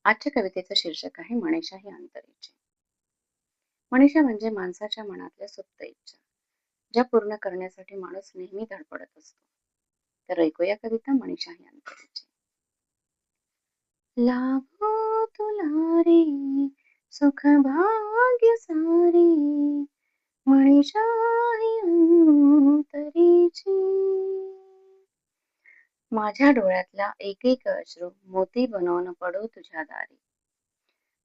आजच्या कवितेचं शीर्षक आहे मनीषा ही अंतरेची. मनीषा म्हणजे माणसाच्या मनातल्या सुप्त इच्छा, ज्या पूर्ण करण्यासाठी माणूस नेहमी धडपडत असतो. तर ऐकूया कविता मनीषा ही अंतरेची. लाभो तुला रे सुख भाग्य सारे, मनीषा ही अंतरेची. माझ्या डोळ्यातला एक एक अश्रू मोती बनवून पडो तुझ्या दारी.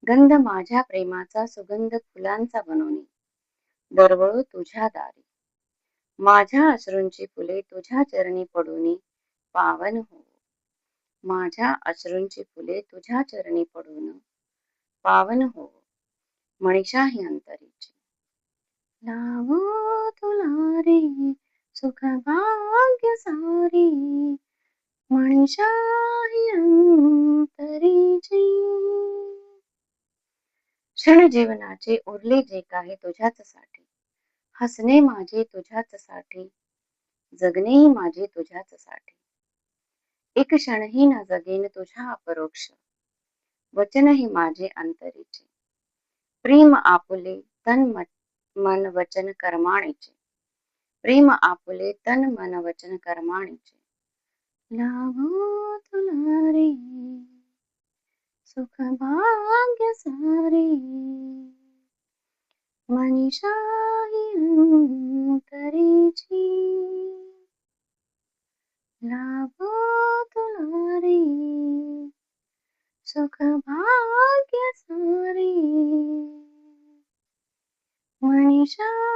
गंध माझ्या प्रेमाचा सुगंध फुलांचा बनवणे दरवळू तुझ्या दारी. माझ्या अश्रूंची फुले तुझ्या चरणी पडूनी पावन हो. माझ्या अश्रूंची फुले तुझ्या चरणी पडून पावन हो. मनीषा ही अंतरीची. लावो तुला रे सुख भाग्य सारी, मनीषा ही अंतरीची. क्षण जीवनाचे उरले जे काही तुझ्याच साठी, हसणे माझे तुझ्याच साठी, जगणे माझे तुझ्याच साठी. एक क्षणही न जगेन तुझ्या अपरोक्ष, वचन ही माझे अंतरीचे. प्रेम आपुले तन मन वचन कर्माणीचे. प्रेम आपुले तन मन वचन कर्माणीचे. लाभो तुला रे सुख भाग्य सारे, मनीषा ही अंतरीची. लाभो तुला रे सुख भाग्य सारे, मनीषा